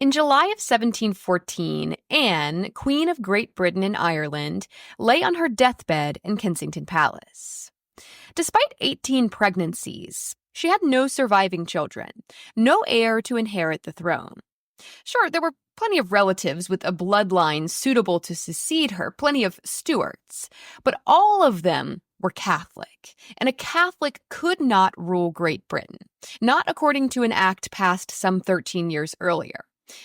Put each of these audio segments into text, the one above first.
In July of 1714, Anne, Queen of Great Britain and Ireland, lay on her deathbed in Kensington Palace. Despite 18 pregnancies, she had no surviving children, no heir to inherit the throne. Sure, there were plenty of relatives with a bloodline suitable to succeed her, plenty of Stuarts, but all of them were Catholic, and a Catholic could not rule Great Britain, not according to an act passed some 13 years earlier.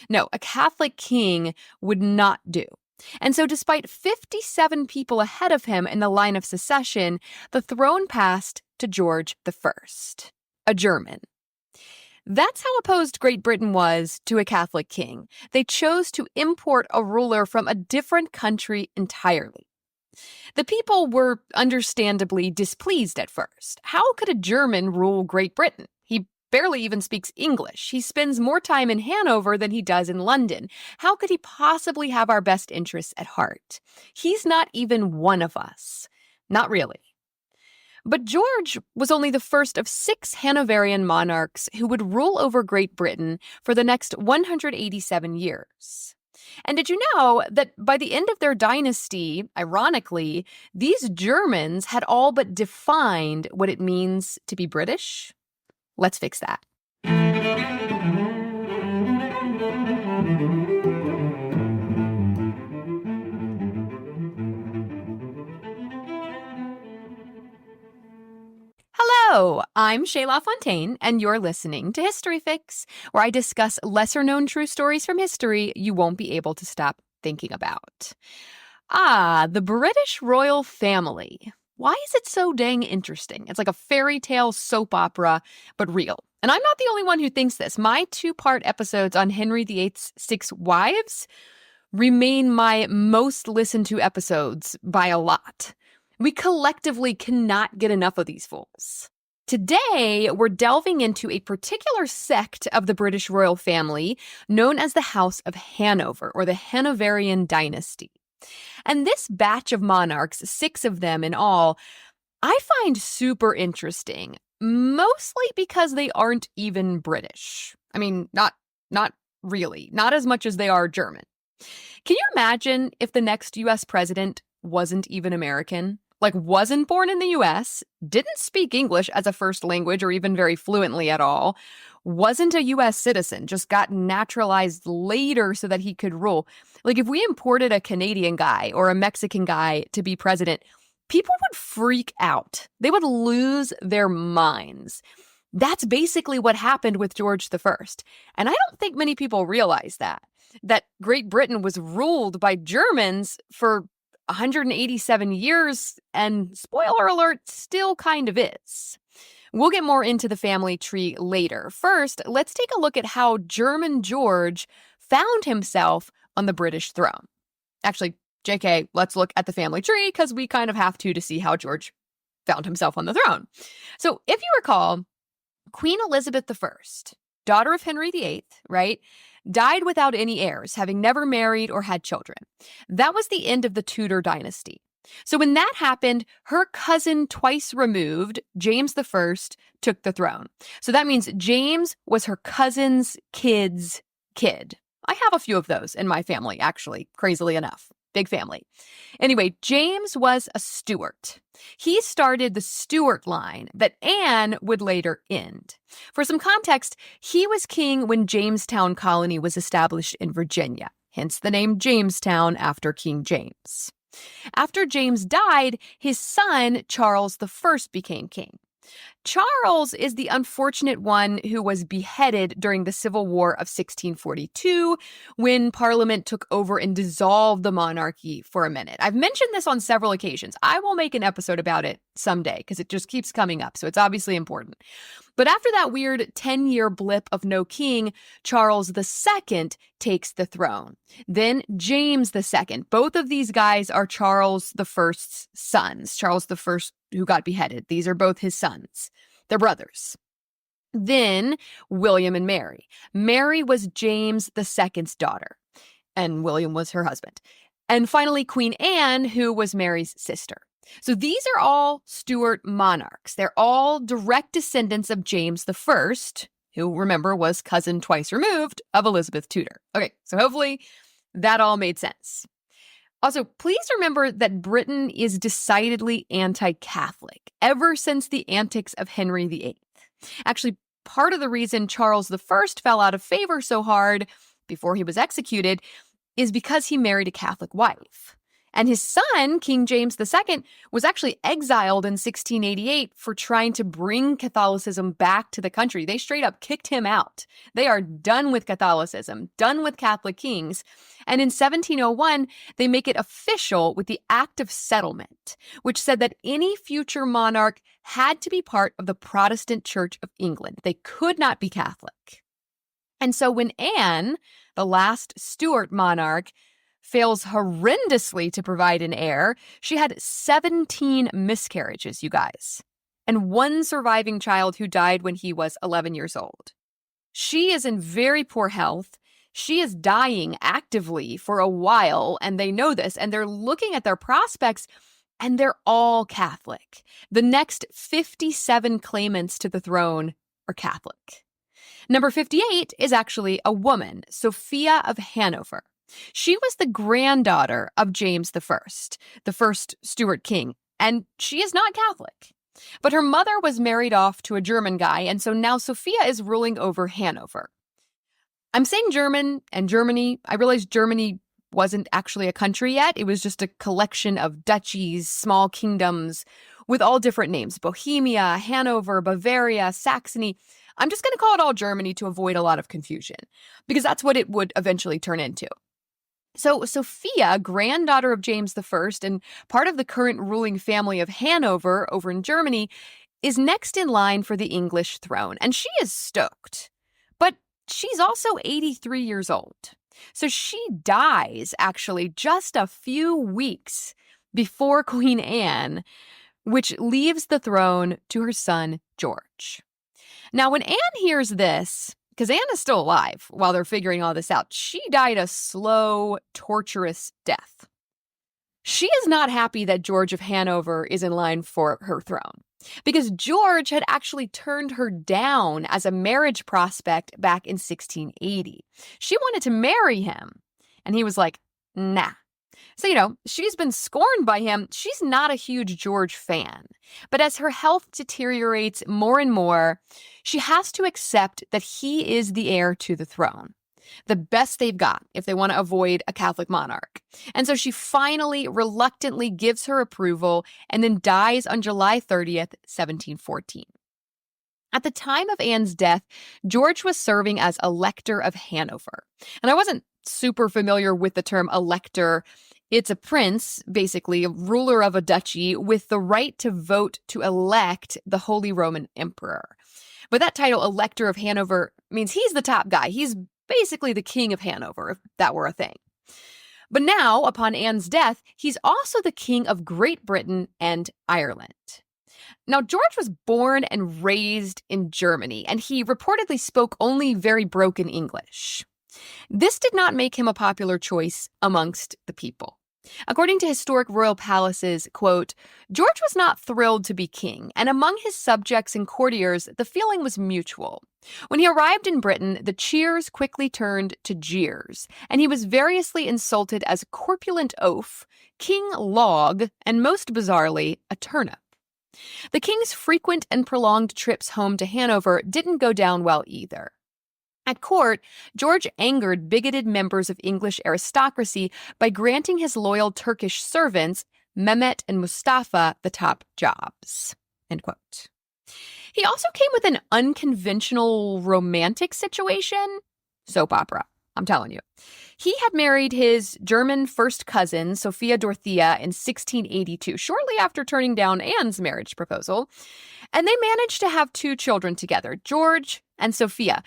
No, a Catholic king would not do. And so despite 57 people ahead of him in the line of succession, the throne passed to George I, a German. That's how opposed Great Britain was to a Catholic king. They chose to import a ruler from a different country entirely. The people were understandably displeased at first. How could a German rule Great Britain? He barely even speaks English. He spends more time in Hanover than he does in London. How could he possibly have our best interests at heart? He's not even one of us. Not really. But George was only the first of 6 Hanoverian monarchs who would rule over Great Britain for the next 187 years. And did you know that by the end of their dynasty, ironically, these Germans had all but defined what it means to be British? Let's fix that. Hello, I'm LaFountaine, and you're listening to History Fix, where I discuss lesser-known true stories from history you won't be able to stop thinking about. The British royal family. Why is it so dang interesting? It's like a fairy tale soap opera, but real. And I'm not the only one who thinks this. My 2-part episodes on Henry VIII's 6 wives remain my most listened to episodes by a lot. We collectively cannot get enough of these fools. Today, we're delving into a particular sect of the British royal family known as the House of Hanover, or the Hanoverian dynasty. And this batch of monarchs, 6 of them in all, I find super interesting, mostly because they aren't even British. I mean, not really, not as much as they are German. Can you imagine if the next US president wasn't even American? Like, wasn't born in the US, didn't speak English as a first language or even very fluently at all, wasn't a US citizen, just got naturalized later so that he could rule. Like, if we imported a Canadian guy or a Mexican guy to be president, people would freak out. They would lose their minds. That's basically what happened with George I. And I don't think many people realize that Great Britain was ruled by Germans for 187 years, and spoiler alert, still kind of is. We'll get more into the family tree later. First, let's take a look at how German George found himself on the British throne. Actually, JK, let's look at the family tree because we kind of have to see how George found himself on the throne. So if you recall, Queen Elizabeth I, daughter of Henry VIII, right, died without any heirs, having never married or had children. That was the end of the Tudor dynasty. So when that happened, her cousin twice removed, James I, took the throne. So that means James was her cousin's kid's kid. I have a few of those in my family, actually, crazily enough. Big family. Anyway, James was a Stuart. He started the Stuart line that Anne would later end. For some context, he was king when Jamestown Colony was established in Virginia, hence the name Jamestown after King James. After James died, his son, Charles I, became king. Charles is the unfortunate one who was beheaded during the Civil War of 1642 when Parliament took over and dissolved the monarchy for a minute. I've mentioned this on several occasions. I will make an episode about it someday because it just keeps coming up, so it's obviously important. But after that weird 10-year blip of no king, Charles II takes the throne. Then James II. Both of these guys are Charles I's sons. Charles I who got beheaded. These are both his sons. They're brothers. Then William and Mary. Mary was James II's daughter, and William was her husband. And finally, Queen Anne, who was Mary's sister. So these are all Stuart monarchs. They're all direct descendants of James I, who, remember, was cousin twice removed of Elizabeth Tudor. Okay, so hopefully that all made sense. Also, please remember that Britain is decidedly anti-Catholic ever since the antics of Henry VIII. Actually, part of the reason Charles I fell out of favor so hard before he was executed is because he married a Catholic wife. And his son, King James II, was actually exiled in 1688 for trying to bring Catholicism back to the country. They straight up kicked him out. They are done with Catholicism, done with Catholic kings. And in 1701, they make it official with the Act of Settlement, which said that any future monarch had to be part of the Protestant Church of England. They could not be Catholic. And so when Anne, the last Stuart monarch, fails horrendously to provide an heir, she had 17 miscarriages, you guys, and one surviving child who died when he was 11 years old. She is in very poor health. She is dying actively for a while, and they know this, and they're looking at their prospects, and they're all Catholic. The next 57 claimants to the throne are Catholic. Number 58 is actually a woman, Sophia of Hanover. She was the granddaughter of James I, the first Stuart king, and she is not Catholic. But her mother was married off to a German guy, and so now Sophia is ruling over Hanover. I'm saying German and Germany. I realize Germany wasn't actually a country yet. It was just a collection of duchies, small kingdoms, with all different names: Bohemia, Hanover, Bavaria, Saxony. I'm just going to call it all Germany to avoid a lot of confusion, because that's what it would eventually turn into. So Sophia, granddaughter of James I and part of the current ruling family of Hanover over in Germany, is next in line for the English throne, and she is stoked. But she's also 83 years old. So she dies, actually, just a few weeks before Queen Anne, which leaves the throne to her son, George. Now, when Anne hears this, because Anne is still alive while they're figuring all this out, she died a slow, torturous death. She is not happy that George of Hanover is in line for her throne, because George had actually turned her down as a marriage prospect back in 1680. She wanted to marry him, and he was like, nah. So, she's been scorned by him. She's not a huge George fan. But as her health deteriorates more and more, she has to accept that he is the heir to the throne. The best they've got if they want to avoid a Catholic monarch. And so she finally, reluctantly gives her approval and then dies on July 30th, 1714. At the time of Anne's death, George was serving as Elector of Hanover. And I wasn't super familiar with the term elector. It's a prince, basically, a ruler of a duchy with the right to vote to elect the Holy Roman Emperor. But that title, Elector of Hanover, means he's the top guy. He's basically the king of Hanover, if that were a thing. But now, upon Anne's death, he's also the king of Great Britain and Ireland. Now, George was born and raised in Germany, and he reportedly spoke only very broken English. This did not make him a popular choice amongst the people. According to historic royal palaces, quote, George was not thrilled to be king, and among his subjects and courtiers, the feeling was mutual. When he arrived in Britain, the cheers quickly turned to jeers, and he was variously insulted as corpulent oaf, King Log, and most bizarrely, a turnip. The king's frequent and prolonged trips home to Hanover didn't go down well either. At court, George angered bigoted members of English aristocracy by granting his loyal Turkish servants, Mehmet and Mustafa, the top jobs. End quote. He also came with an unconventional romantic situation. Soap opera, I'm telling you. He had married his German first cousin, Sophia Dorothea, in 1682, shortly after turning down Anne's marriage proposal. And they managed to have 2 children together, George and Sophia.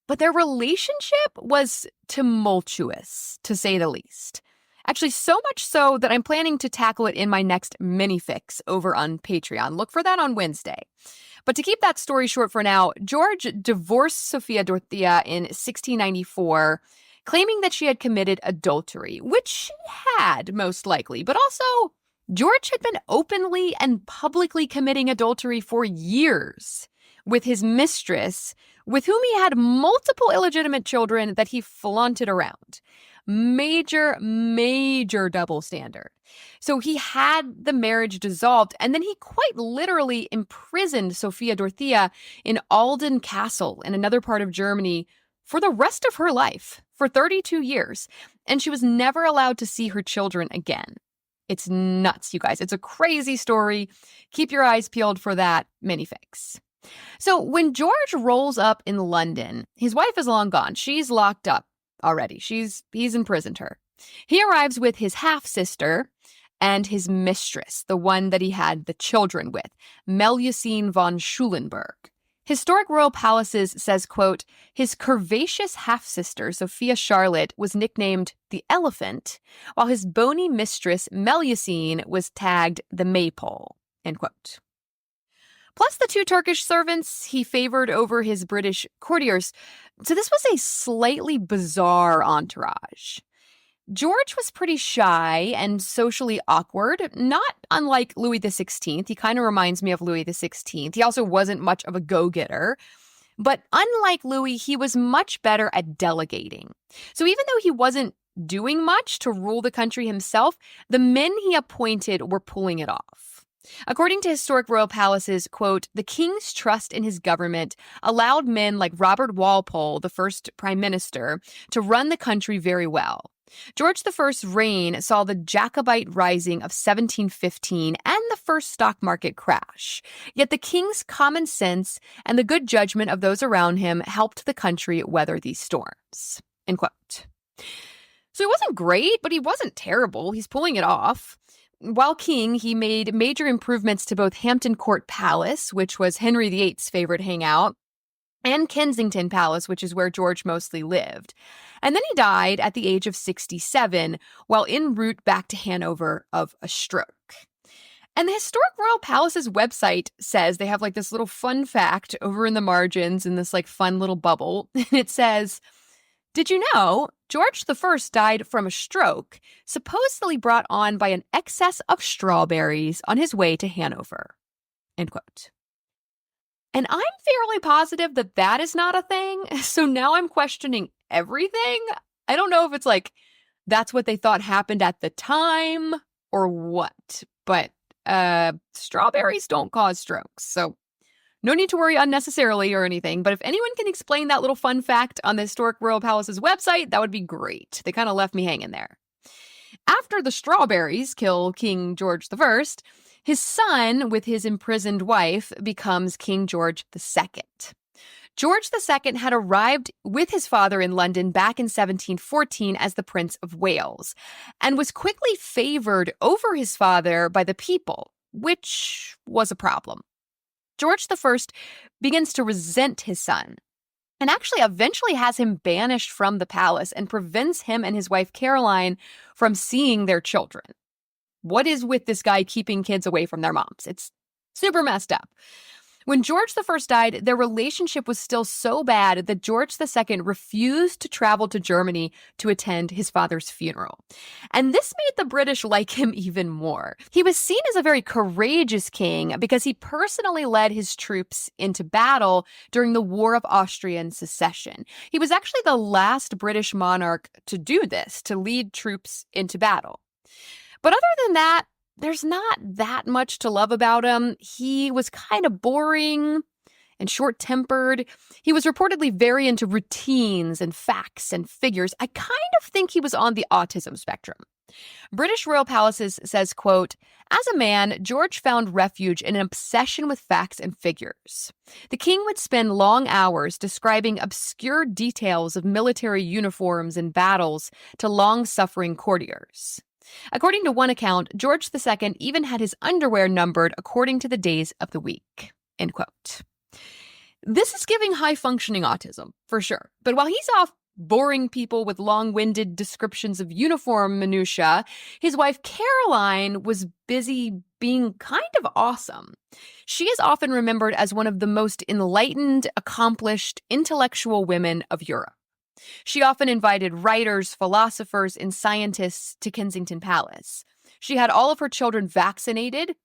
But their relationship was tumultuous, to say the least. Actually, so much so that I'm planning to tackle it in my next mini-fix over on Patreon. Look for that on Wednesday. But to keep that story short for now, George divorced Sophia Dorothea in 1694, claiming that she had committed adultery, which she had, most likely. But also, George had been openly and publicly committing adultery for years, with his mistress, with whom he had multiple illegitimate children that he flaunted around. Major, major double standard. So he had the marriage dissolved, and then he quite literally imprisoned Sophia Dorothea in Alden Castle in another part of Germany for the rest of her life, for 32 years, and she was never allowed to see her children again. It's nuts, you guys. It's a crazy story. Keep your eyes peeled for that minifix. So when George rolls up in London, his wife is long gone. She's locked up already. He's imprisoned her. He arrives with his half-sister and his mistress, the one that he had the children with, Melusine von Schulenburg. Historic Royal Palaces says, quote, his curvaceous half-sister, Sophia Charlotte, was nicknamed the Elephant, while his bony mistress, Melusine, was tagged the Maypole, end quote. Plus the 2 Turkish servants he favored over his British courtiers. So this was a slightly bizarre entourage. George was pretty shy and socially awkward, not unlike Louis XVI. He kind of reminds me of Louis XVI. He also wasn't much of a go-getter. But unlike Louis, he was much better at delegating. So even though he wasn't doing much to rule the country himself, the men he appointed were pulling it off. According to Historic Royal Palaces, quote, the king's trust in his government allowed men like Robert Walpole, the first prime minister, to run the country very well. George I's reign saw the Jacobite Rising of 1715 and the first stock market crash. Yet the king's common sense and the good judgment of those around him helped the country weather these storms, end quote. So he wasn't great, but he wasn't terrible. He's pulling it off. While king, he made major improvements to both Hampton Court Palace, which was Henry VIII's favorite hangout, and Kensington Palace, which is where George mostly lived. And then he died at the age of 67 while en route back to Hanover of a stroke. And the Historic Royal Palace's website says they have like this little fun fact over in the margins in this like fun little bubble. And it says, did you know George I died from a stroke supposedly brought on by an excess of strawberries on his way to Hanover, end quote. And I'm fairly positive that that is not a thing. So now I'm questioning everything. I don't know if it's like that's what they thought happened at the time or what. But strawberries don't cause strokes. So no need to worry unnecessarily or anything. But if anyone can explain that little fun fact on the Historic Royal Palace's website, that would be great. They kind of left me hanging there. After the strawberries kill King George I, his son, with his imprisoned wife, becomes King George II. George II had arrived with his father in London back in 1714 as the Prince of Wales, and was quickly favored over his father by the people, which was a problem. George I begins to resent his son, and actually eventually has him banished from the palace and prevents him and his wife Caroline from seeing their children. What is with this guy keeping kids away from their moms? It's super messed up. When George I died, their relationship was still so bad that George II refused to travel to Germany to attend his father's funeral. And this made the British like him even more. He was seen as a very courageous king because he personally led his troops into battle during the War of Austrian Succession. He was actually the last British monarch to do this, to lead troops into battle. But other than that, there's not that much to love about him. He was kind of boring and short-tempered. He was reportedly very into routines and facts and figures. I kind of think he was on the autism spectrum. British Royal Palaces says, quote, as a man, George found refuge in an obsession with facts and figures. The king would spend long hours describing obscure details of military uniforms and battles to long-suffering courtiers. According to one account, George II even had his underwear numbered according to the days of the week, end quote. This is giving high-functioning autism, for sure. But while he's off boring people with long-winded descriptions of uniform minutiae, his wife Caroline was busy being kind of awesome. She is often remembered as one of the most enlightened, accomplished, intellectual women of Europe. She often invited writers, philosophers, and scientists to Kensington Palace. She had all of her children vaccinated,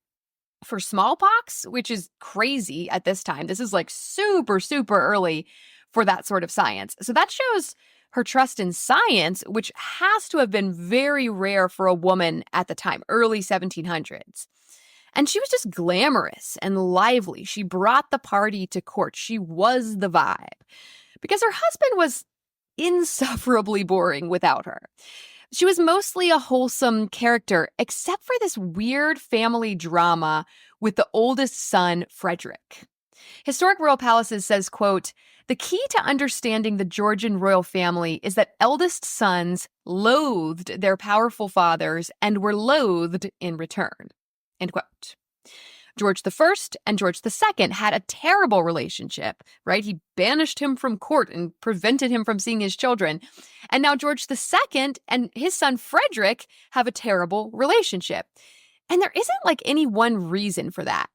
for smallpox, which is crazy at this time. This is like super, super early for that sort of science. So that shows her trust in science, which has to have been very rare for a woman at the time, early 1700s. And she was just glamorous and lively. She brought the party to court. She was the vibe. Because her husband was insufferably boring without her. She was mostly a wholesome character, except for this weird family drama with the oldest son, Frederick. Historic Royal Palaces says, quote, "The key to understanding the Georgian royal family is that eldest sons loathed their powerful fathers and were loathed in return." End quote. George I and George II had a terrible relationship, right? He banished him from court and prevented him from seeing his children. And now George II and his son Frederick have a terrible relationship. And there isn't like any one reason for that.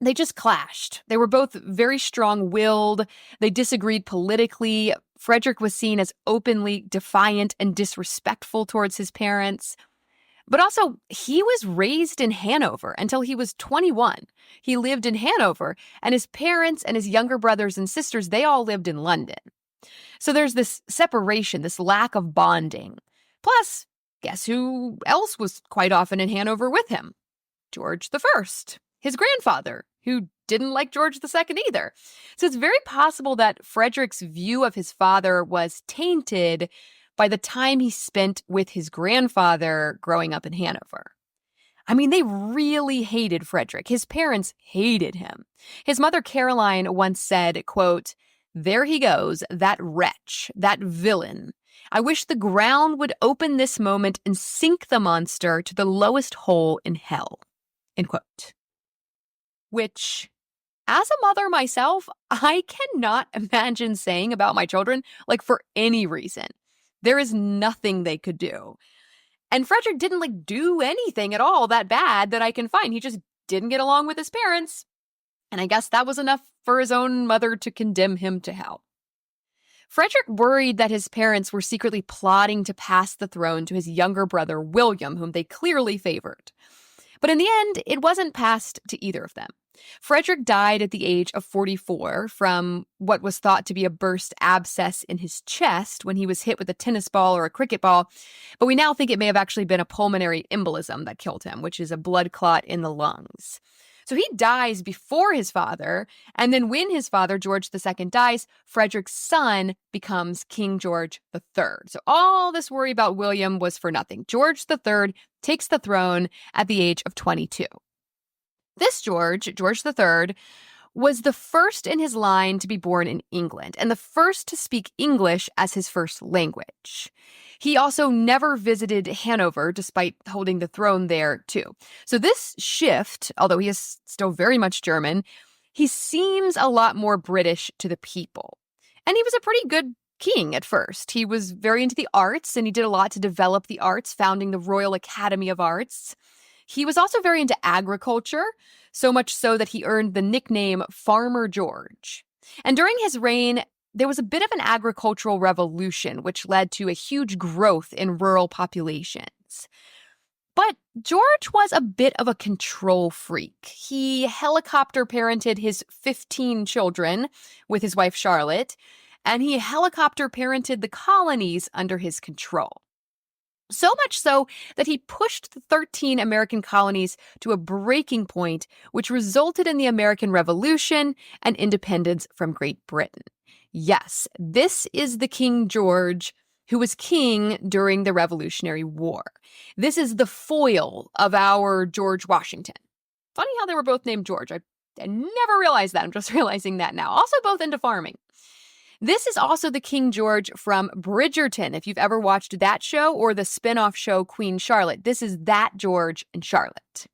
They just clashed. They were both very strong-willed. They disagreed politically. Frederick was seen as openly defiant and disrespectful towards his parents. But also, he was raised in Hanover until he was 21. He lived in Hanover, and his parents and his younger brothers and sisters, they all lived in London. So there's this separation, this lack of bonding. Plus, guess who else was quite often in Hanover with him? George I, his grandfather, who didn't like George II either. So it's very possible that Frederick's view of his father was tainted by the time he spent with his grandfather growing up in Hanover. I mean, they really hated Frederick. His parents hated him. His mother, Caroline, once said, quote, "There he goes, that wretch, that villain. I wish the ground would open this moment and sink the monster to the lowest hole in hell." End quote. Which, as a mother myself, I cannot imagine saying about my children, like for any reason. There is nothing they could do. And Frederick didn't do anything at all that bad that I can find. He just didn't get along with his parents. And I guess that was enough for his own mother to condemn him to hell. Frederick worried that his parents were secretly plotting to pass the throne to his younger brother, William, whom they clearly favored. But in the end, it wasn't passed to either of them. Frederick died at the age of 44 from what was thought to be a burst abscess in his chest when he was hit with a tennis ball or a cricket ball, but we now think it may have actually been a pulmonary embolism that killed him, which is a blood clot in the lungs. So he dies before his father, and then when his father, George II, dies, Frederick's son becomes King George III. So all this worry about William was for nothing. George III takes the throne at the age of 22. This George III, was the first in his line to be born in England and the first to speak English as his first language. He also never visited Hanover, despite holding the throne there, too. So this shift, although he is still very much German, he seems a lot more British to the people. And he was a pretty good king at first. He was very into the arts, and he did a lot to develop the arts, founding the Royal Academy of Arts. He was also very into agriculture, so much so that he earned the nickname Farmer George. And during his reign, there was a bit of an agricultural revolution, which led to a huge growth in rural populations. But George was a bit of a control freak. He helicopter parented his 15 children with his wife Charlotte, and he helicopter parented the colonies under his control. So much so that he pushed the 13 American colonies to a breaking point, which resulted in the American Revolution and independence from Great Britain. Yes, this is the King George who was king during the Revolutionary War. This is the foil of our George Washington. Funny how they were both named George. I never realized that. I'm just realizing that now. Also both into farming. This is also the King George from Bridgerton, if you've ever watched that show, or the spin-off show Queen Charlotte. This is that George and Charlotte.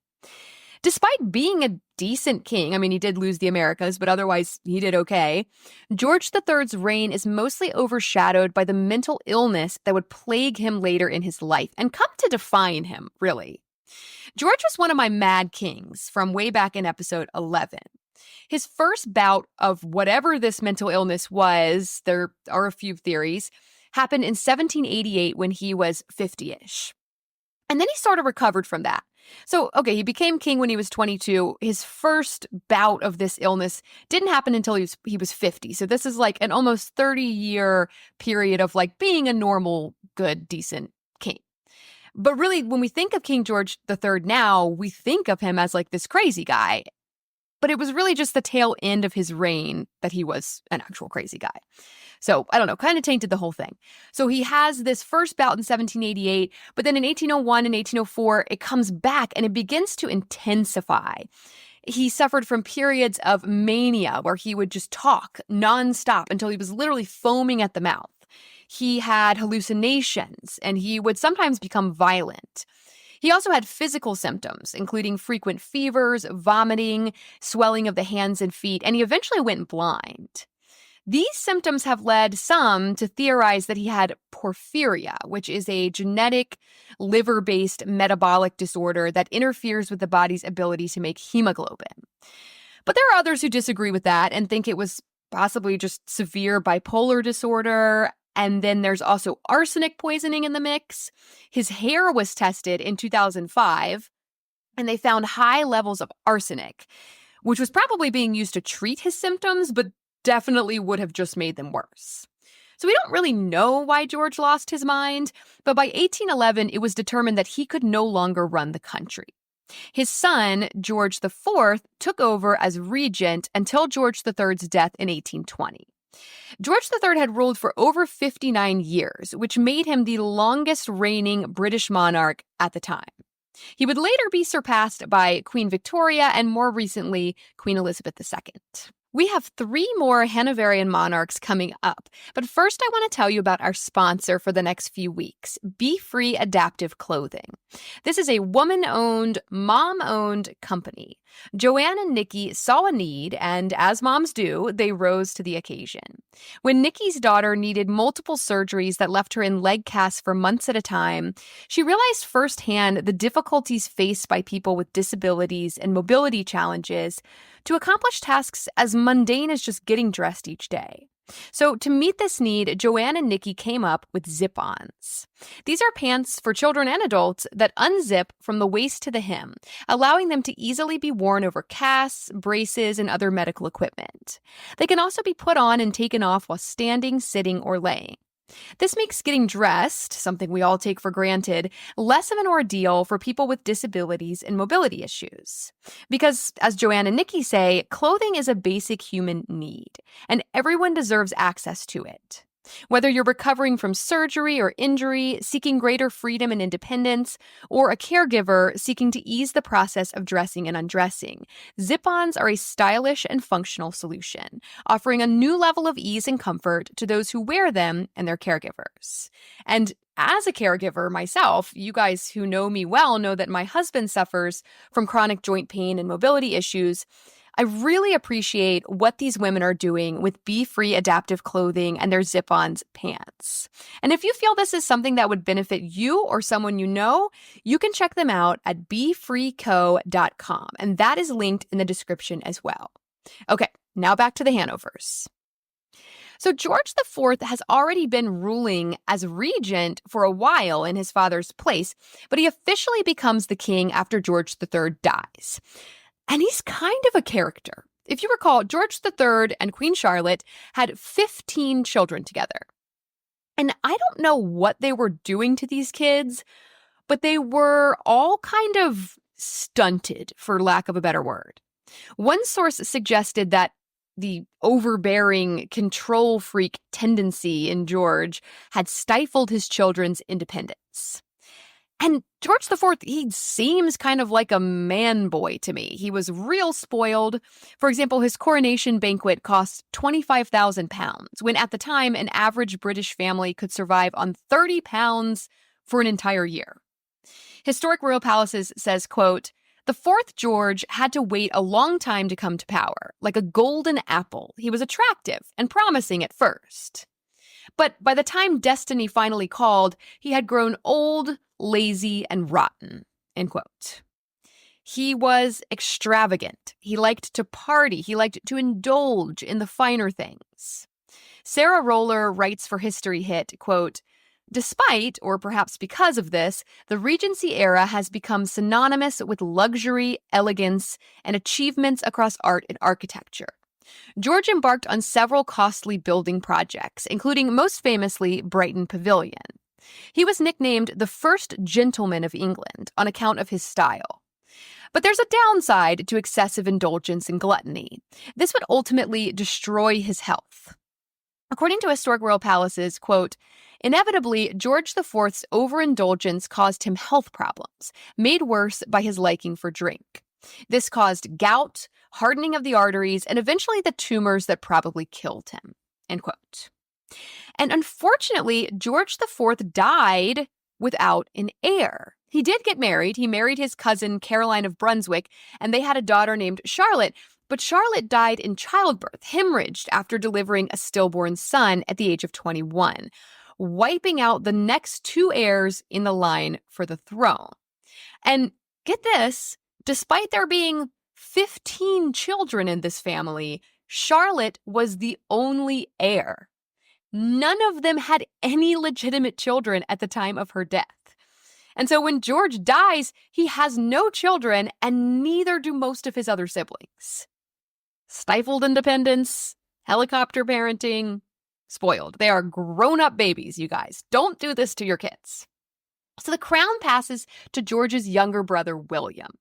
Despite being a decent king, I mean, he did lose the Americas, but otherwise he did okay, George III's reign is mostly overshadowed by the mental illness that would plague him later in his life and come to define him, really. George was one of my mad kings from way back in episode 11. His first bout of whatever this mental illness was, there are a few theories, happened in 1788 when he was 50-ish. And then he sort of recovered from that. So, okay, he became king when he was 22. His first bout of this illness didn't happen until he was 50. So this is like an almost 30-year period of like being a normal, good, decent king. But really, when we think of King George III now, we think of him as like this crazy guy. But it was really just the tail end of his reign that he was an actual crazy guy. So, I don't know, kind of tainted the whole thing. So he has this first bout in 1788, but then in 1801 and 1804, it comes back and it begins to intensify. He suffered from periods of mania where he would just talk nonstop until he was literally foaming at the mouth. He had hallucinations and he would sometimes become violent. He also had physical symptoms, including frequent fevers, vomiting, swelling of the hands and feet, and he eventually went blind. These symptoms have led some to theorize that he had porphyria, which is a genetic liver-based metabolic disorder that interferes with the body's ability to make hemoglobin. But there are others who disagree with that and think it was possibly just severe bipolar disorder. And then there's also arsenic poisoning in the mix. His hair was tested in 2005, and they found high levels of arsenic, which was probably being used to treat his symptoms, but definitely would have just made them worse. So we don't really know why George lost his mind, but by 1811, it was determined that he could no longer run the country. His son, George IV, took over as regent until George III's death in 1820. George III had ruled for over 59 years, which made him the longest reigning British monarch at the time. He would later be surpassed by Queen Victoria and more recently, Queen Elizabeth II. We have 3 more Hanoverian monarchs coming up, but first I want to tell you about our sponsor for the next few weeks, Be Free Adaptive Clothing. This is a woman-owned, mom-owned company. Joanne and Nikki saw a need, and as moms do, they rose to the occasion. When Nikki's daughter needed multiple surgeries that left her in leg casts for months at a time, she realized firsthand the difficulties faced by people with disabilities and mobility challenges to accomplish tasks as mundane as just getting dressed each day. So to meet this need, Joanne and Nikki came up with zip-ons. These are pants for children and adults that unzip from the waist to the hem, allowing them to easily be worn over casts, braces, and other medical equipment. They can also be put on and taken off while standing, sitting, or laying. This makes getting dressed, something we all take for granted, less of an ordeal for people with disabilities and mobility issues. Because, as Joanne and Nikki say, clothing is a basic human need, and everyone deserves access to it. Whether you're recovering from surgery or injury, seeking greater freedom and independence, or a caregiver seeking to ease the process of dressing and undressing, zip-ons are a stylish and functional solution, offering a new level of ease and comfort to those who wear them and their caregivers. And as a caregiver myself, you guys who know me well know that my husband suffers from chronic joint pain and mobility issues. I really appreciate what these women are doing with Be Free Adaptive Clothing and their zip-ons pants. And if you feel this is something that would benefit you or someone you know, you can check them out at BeFreeCo.com, and that is linked in the description as well. Okay, now back to the Hanovers. So George IV has already been ruling as regent for a while in his father's place, but he officially becomes the king after George III dies. And he's kind of a character. If you recall, George III and Queen Charlotte had 15 children together. And I don't know what they were doing to these kids, but they were all kind of stunted, for lack of a better word. One source suggested that the overbearing control freak tendency in George had stifled his children's independence. And George IV, he seems kind of like a man boy to me. He was real spoiled. For example, his coronation banquet cost £25,000, when at the time an average British family could survive on £30 for an entire year. Historic Royal Palaces says, quote, "The fourth George had to wait a long time to come to power. Like a golden apple, he was attractive and promising at first. But by the time destiny finally called, he had grown old, lazy, and rotten," end quote. He was extravagant. He liked to party. He liked to indulge in the finer things. Sarah Roller writes for History Hit, quote, Despite, or perhaps because of this, the Regency era has become synonymous with luxury, elegance, and achievements across art and architecture. George embarked on several costly building projects, including most famously Brighton Pavilion. He was nicknamed the first gentleman of England on account of his style. But there's a downside to excessive indulgence and gluttony. This would ultimately destroy his health. According to Historic Royal Palaces, quote, inevitably, George IV's overindulgence caused him health problems, made worse by his liking for drink. This caused gout, hardening of the arteries, and eventually the tumors that probably killed him, end quote. And unfortunately, George IV died without an heir. He did get married. He married his cousin Caroline of Brunswick, and they had a daughter named Charlotte. But Charlotte died in childbirth, hemorrhaged after delivering a stillborn son at the age of 21, wiping out the next two heirs in the line for the throne. And get this, despite there being 15 children in this family, Charlotte was the only heir. None of them had any legitimate children at the time of her death. And so when George dies, he has no children, and neither do most of his other siblings. Stifled independence, helicopter parenting, spoiled. They are grown-up babies, you guys. Don't do this to your kids. So the crown passes to George's younger brother, William.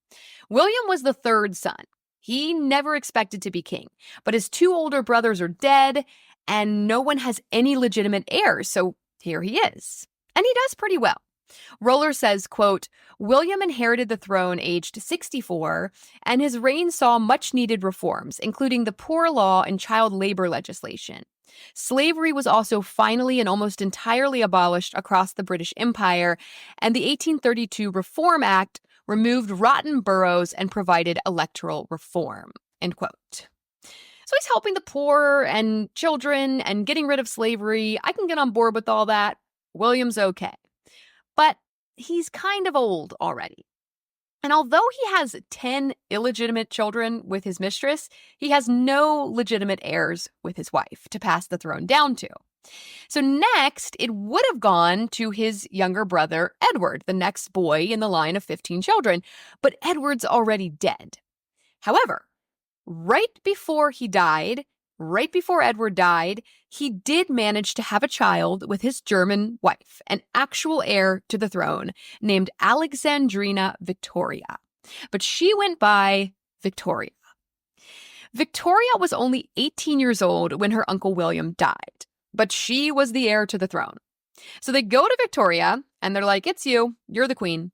William was the third son. He never expected to be king, but his two older brothers are dead, and no one has any legitimate heirs, so here he is. And he does pretty well. Roller says, quote, William inherited the throne aged 64, and his reign saw much-needed reforms, including the poor law and child labor legislation. Slavery was also finally and almost entirely abolished across the British Empire, and the 1832 Reform Act removed rotten boroughs and provided electoral reform, end quote. So he's helping the poor and children and getting rid of slavery. I can get on board with all that. William's okay. But he's kind of old already. And although he has 10 illegitimate children with his mistress, he has no legitimate heirs with his wife to pass the throne down to. So next, it would have gone to his younger brother, Edward, the next boy in the line of 15 children. But Edward's already dead. However, right before Edward died, he did manage to have a child with his German wife, an actual heir to the throne, named Alexandrina Victoria. But she went by Victoria. Victoria was only 18 years old when her Uncle William died, but she was the heir to the throne. So they go to Victoria, and they're like, it's you. You're the queen.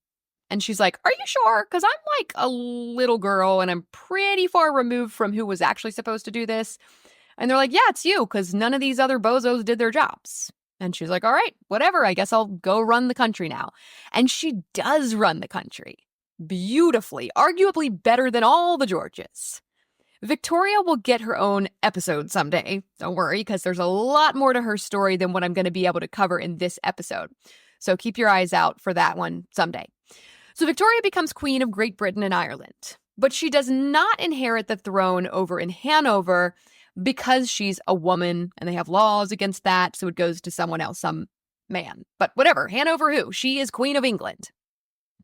And she's like, are you sure? Because I'm like a little girl, and I'm pretty far removed from who was actually supposed to do this. And they're like, yeah, it's you, because none of these other bozos did their jobs. And she's like, all right, whatever, I guess I'll go run the country now. And she does run the country. Beautifully, arguably better than all the Georges. Victoria will get her own episode someday. Don't worry, because there's a lot more to her story than what I'm going to be able to cover in this episode. So keep your eyes out for that one someday. So Victoria becomes Queen of Great Britain and Ireland. But she does not inherit the throne over in Hanover, because she's a woman and they have laws against that, so it goes to someone else, some man. But whatever, Hanover who? She is Queen of England.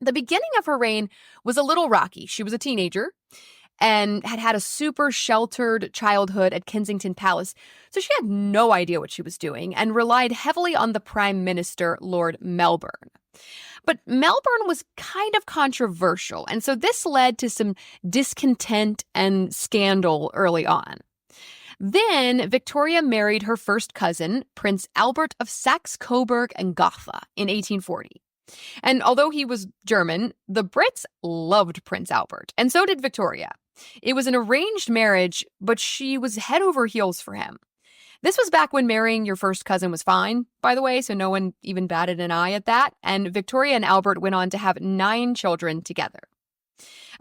The beginning of her reign was a little rocky. She was a teenager and had a super sheltered childhood at Kensington Palace, so she had no idea what she was doing and relied heavily on the Prime Minister, Lord Melbourne. But Melbourne was kind of controversial, and so this led to some discontent and scandal early on. Then Victoria married her first cousin, Prince Albert of Saxe-Coburg and Gotha, in 1840. And although he was German, the Brits loved Prince Albert, and so did Victoria. It was an arranged marriage, but she was head over heels for him. This was back when marrying your first cousin was fine, by the way, so no one even batted an eye at that, and Victoria and Albert went on to have 9 children together.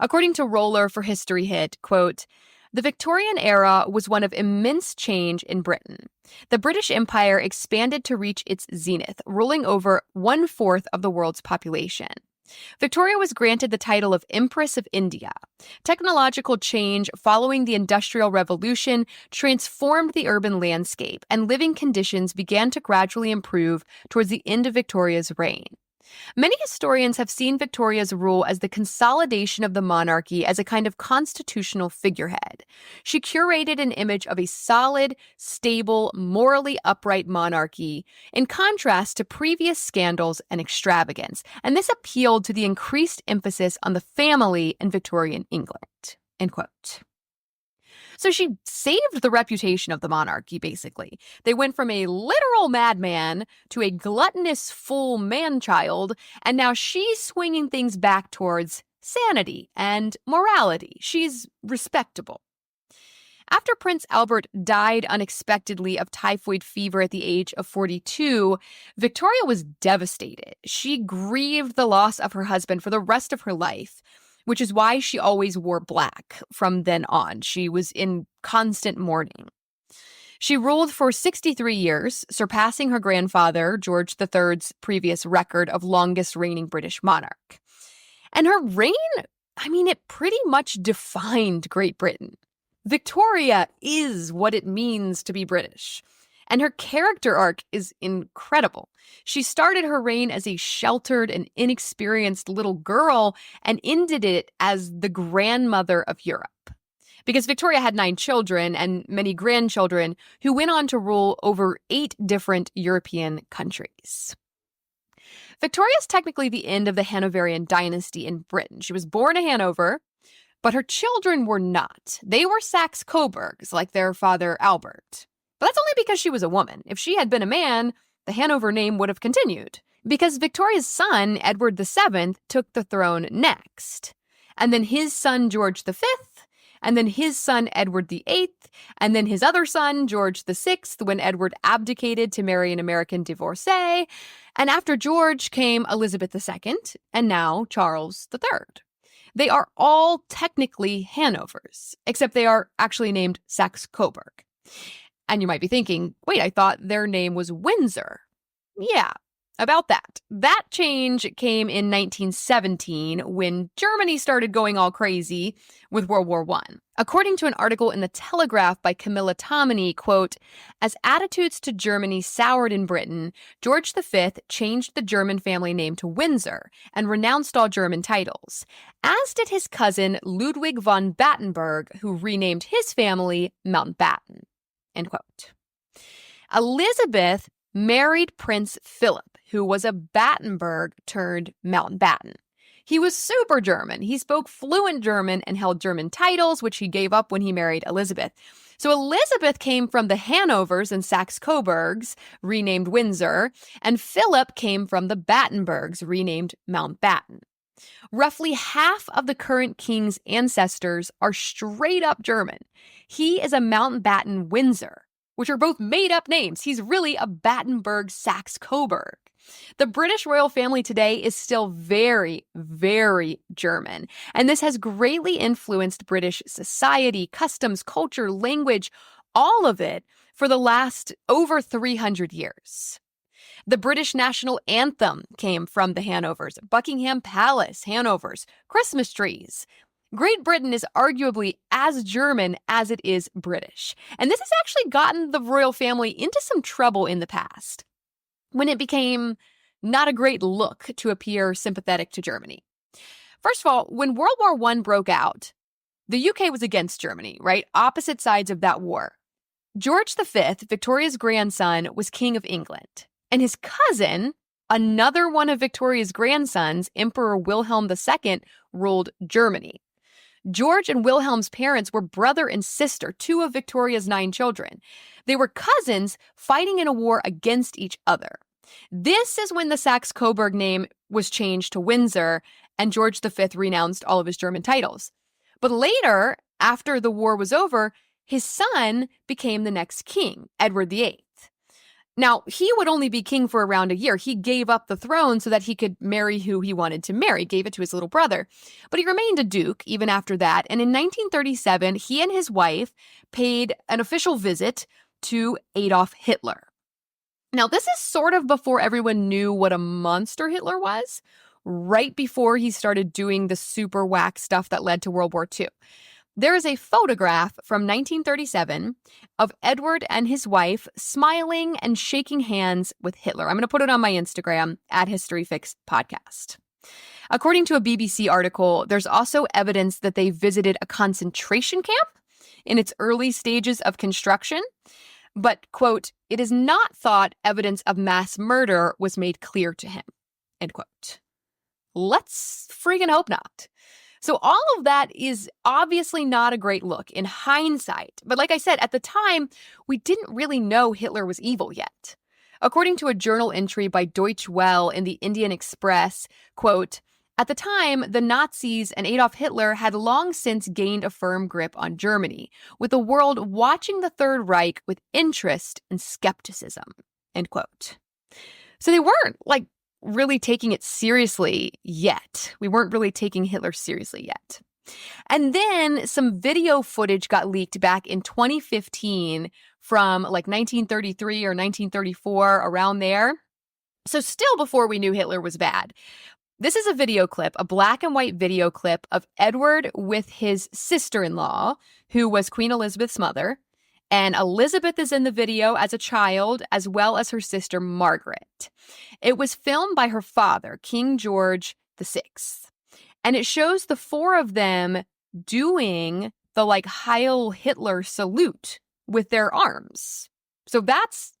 According to Roller for History Hit, quote, the Victorian era was one of immense change in Britain. The British Empire expanded to reach its zenith, ruling over 1/4 of the world's population. Victoria was granted the title of Empress of India. Technological change following the Industrial Revolution transformed the urban landscape, and living conditions began to gradually improve towards the end of Victoria's reign. Many historians have seen Victoria's rule as the consolidation of the monarchy as a kind of constitutional figurehead. She curated an image of a solid, stable, morally upright monarchy, in contrast to previous scandals and extravagance, and this appealed to the increased emphasis on the family in Victorian England. End quote. So she saved the reputation of the monarchy, basically. They went from a literal madman to a gluttonous full man-child, and now she's swinging things back towards sanity and morality. She's respectable. After Prince Albert died unexpectedly of typhoid fever at the age of 42, Victoria was devastated. She grieved the loss of her husband for the rest of her life, which is why she always wore black from then on. She was in constant mourning. She ruled for 63 years, surpassing her grandfather, George III's previous record of longest reigning British monarch. And her reign, it pretty much defined Great Britain. Victoria is what it means to be British. And her character arc is incredible. She started her reign as a sheltered and inexperienced little girl and ended it as the grandmother of Europe. Because Victoria had 9 children and many grandchildren who went on to rule over 8 different European countries. Victoria is technically the end of the Hanoverian dynasty in Britain. She was born in Hanover, but her children were not. They were Saxe-Coburgs, like their father Albert. But that's only because she was a woman. If she had been a man, the Hanover name would have continued, because Victoria's son, Edward VII, took the throne next. And then his son, George V, and then his son, Edward VIII, and then his other son, George VI, when Edward abdicated to marry an American divorcee. And after George came Elizabeth II, and now Charles III. They are all technically Hanovers, except they are actually named Saxe-Coburg. And you might be thinking, wait, I thought their name was Windsor. Yeah, about that. That change came in 1917 when Germany started going all crazy with World War I. According to an article in The Telegraph by Camilla Tominey, quote, as attitudes to Germany soured in Britain, George V changed the German family name to Windsor and renounced all German titles, as did his cousin Ludwig von Battenberg, who renamed his family Mountbatten. End quote. Elizabeth married Prince Philip, who was a Battenberg turned Mountbatten. He was super German. He spoke fluent German and held German titles, which he gave up when he married Elizabeth. So Elizabeth came from the Hanovers and Saxe-Coburgs, renamed Windsor, and Philip came from the Battenbergs, renamed Mountbatten. Roughly half of the current king's ancestors are straight up German. He is a Mountbatten Windsor, which are both made-up names. He's really a Battenberg Saxe-Coburg. The British royal family today is still very, very German, and this has greatly influenced British society, customs, culture, language, all of it for the last over 300 years. The British national anthem came from the Hanovers, Buckingham Palace, Hanovers, Christmas trees. Great Britain is arguably as German as it is British, and this has actually gotten the royal family into some trouble in the past, when it became not a great look to appear sympathetic to Germany. First of all, when World War I broke out, the UK was against Germany, right? Opposite sides of that war. George V, Victoria's grandson, was King of England, and his cousin, another one of Victoria's grandsons, Emperor Wilhelm II, ruled Germany. George and Wilhelm's parents were brother and sister, 2 of Victoria's 9 children. They were cousins fighting in a war against each other. This is when the Saxe-Coburg name was changed to Windsor, and George V renounced all of his German titles. But later, after the war was over, his son became the next king, Edward VIII. Now, he would only be king for around a year. He gave up the throne so that he could marry who he wanted to marry, gave it to his little brother. But he remained a duke even after that, and in 1937, he and his wife paid an official visit to Adolf Hitler. Now, this is sort of before everyone knew what a monster Hitler was. right before he started doing the super whack stuff that led to World War II. There is a photograph from 1937 of Edward and his wife smiling and shaking hands with Hitler. I'm going to put it on my Instagram at HistoryFixPodcast. According to a BBC article, there's also evidence that they visited a concentration camp in its early stages of construction. But, quote, it is not thought evidence of mass murder was made clear to him, end quote. Let's friggin' hope not. So all of that is obviously not a great look in hindsight. But like I said, at the time, we didn't really know Hitler was evil yet. According to a journal entry by Deutsche Welle in the Indian Express, quote, at the time, the Nazis and Adolf Hitler had long since gained a firm grip on Germany, with the world watching the Third Reich with interest and skepticism, end quote. So they weren't, really taking it seriously yet. We weren't really taking Hitler seriously yet. And then some video footage got leaked back in 2015 from 1933 or 1934, around there. So still before we knew Hitler was bad. This is a video clip, a black and white video clip of Edward with his sister-in-law, who was Queen Elizabeth's mother. And Elizabeth is in the video as a child, as well as her sister Margaret. It was filmed by her father, King George VI. And it shows the four of them doing the Heil Hitler salute with their arms. So that's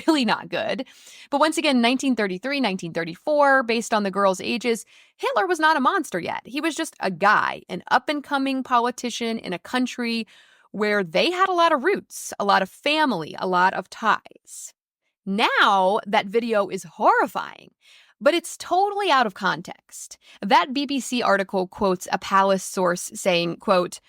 really not good. But once again, 1933, 1934, based on the girls' ages, Hitler was not a monster yet. He was just a guy, an up-and-coming politician in a country where they had a lot of roots, a lot of family, a lot of ties. Now, that video is horrifying, but it's totally out of context. That BBC article quotes a palace source saying, quote,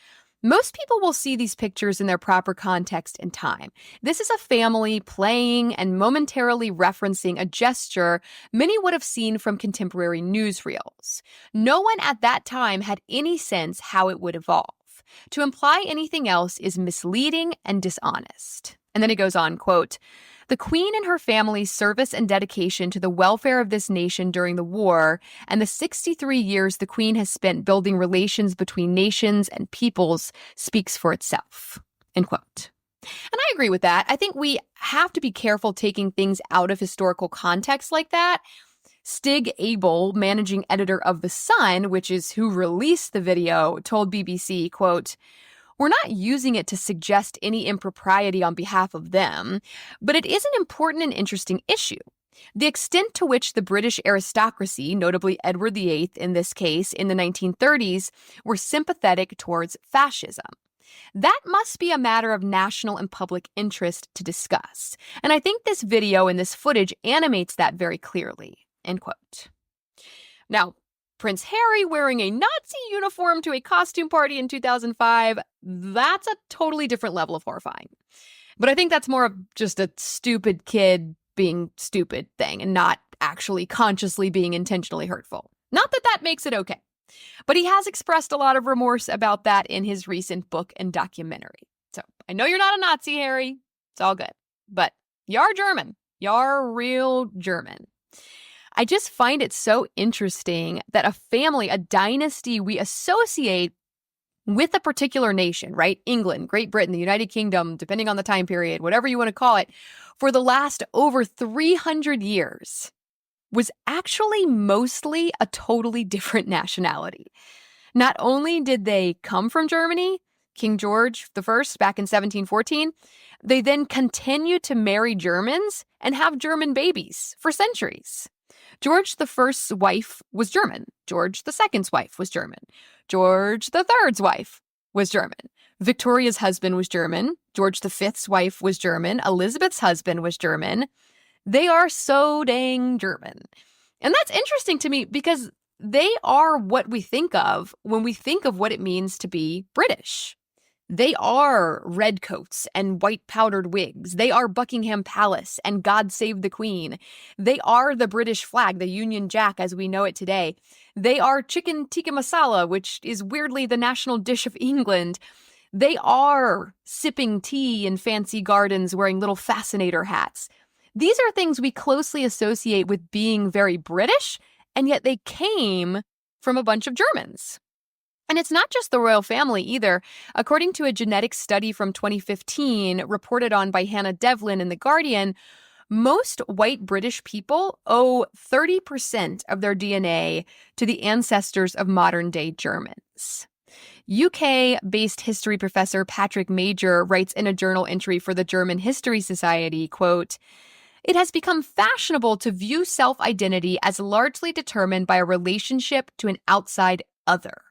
most people will see these pictures in their proper context and time. This is a family playing and momentarily referencing a gesture many would have seen from contemporary newsreels. No one at that time had any sense how it would evolve. To imply anything else is misleading and dishonest. And then it goes on, quote, the Queen and her family's service and dedication to the welfare of this nation during the war and the 63 years the Queen has spent building relations between nations and peoples speaks for itself, end quote. And I agree with that. I think we have to be careful taking things out of historical context like that. Stig Abel, managing editor of The Sun, which is who released the video, told BBC, quote, we're not using it to suggest any impropriety on behalf of them, but it is an important and interesting issue. The extent to which the British aristocracy, notably Edward VIII in this case, in the 1930s, were sympathetic towards fascism. That must be a matter of national and public interest to discuss. And I think this video and this footage animates that very clearly. End quote. Now, Prince Harry wearing a Nazi uniform to a costume party in 2005, that's a totally different level of horrifying. But I think that's more of just a stupid kid being stupid thing and not actually consciously being intentionally hurtful. Not that that makes it okay. But he has expressed a lot of remorse about that in his recent book and documentary. So I know you're not a Nazi, Harry. It's all good. But you're German. You're real German. I just find it so interesting that a family, a dynasty we associate with a particular nation, right? England, Great Britain, the United Kingdom, depending on the time period, whatever you want to call it, for the last over 300 years was actually mostly a totally different nationality. Not only did they come from Germany, King George I back in 1714, they then continued to marry Germans and have German babies for centuries. George I's wife was German. George II's wife was German. George III's wife was German. Victoria's husband was German. George V's wife was German. Elizabeth's husband was German. They are so dang German. And that's interesting to me because they are what we think of when we think of what it means to be British. They are redcoats and white powdered wigs. They are Buckingham Palace and God Save the Queen. They are the British flag, the Union Jack as we know it today. They are chicken tikka masala, which is weirdly the national dish of England. They are sipping tea in fancy gardens wearing little fascinator hats. These are things we closely associate with being very British, and yet they came from a bunch of Germans. And it's not just the royal family either. According to a genetic study from 2015 reported on by Hannah Devlin in The Guardian, most white British people owe 30% of their DNA to the ancestors of modern-day Germans. UK-based history professor Patrick Major writes in a journal entry for the German History Society, quote, "It has become fashionable to view self-identity as largely determined by a relationship to an outside other.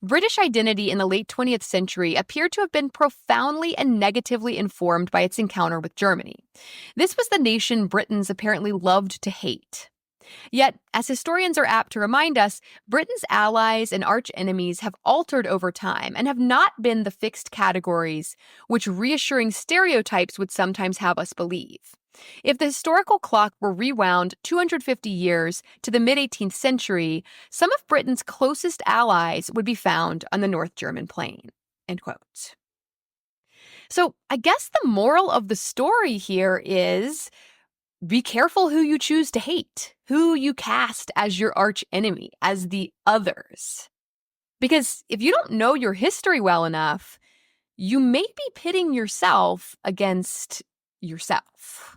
British identity in the late 20th century appeared to have been profoundly and negatively informed by its encounter with Germany. This was the nation Britons apparently loved to hate. Yet, as historians are apt to remind us, Britain's allies and arch-enemies have altered over time and have not been the fixed categories which reassuring stereotypes would sometimes have us believe. If the historical clock were rewound 250 years to the mid-18th century, some of Britain's closest allies would be found on the North German plain." End quote. So I guess the moral of the story here is be careful who you choose to hate, who you cast as your arch enemy, as the others. Because if you don't know your history well enough, you may be pitting yourself against yourself.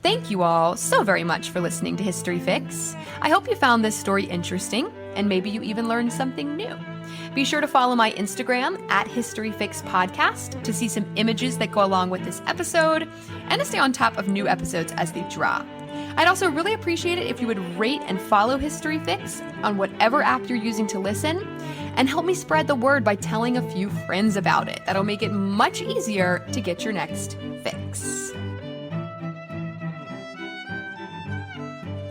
Thank you all so very much for listening to History Fix. I hope you found this story interesting, and maybe you even learned something new. Be sure to follow my Instagram @HistoryFixPodcast to see some images that go along with this episode and to stay on top of new episodes as they drop. I'd also really appreciate it if you would rate and follow History Fix on whatever app you're using to listen, and help me spread the word by telling a few friends about it. That'll make it much easier to get your next fix.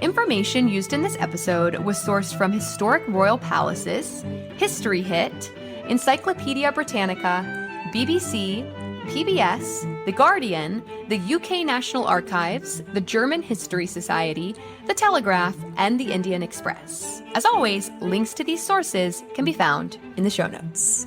Information used in this episode was sourced from Historic Royal Palaces, History Hit, Encyclopedia Britannica, BBC, PBS, The Guardian, the UK National Archives, the German History Society, The Telegraph, and the Indian Express. As always, links to these sources can be found in the show notes.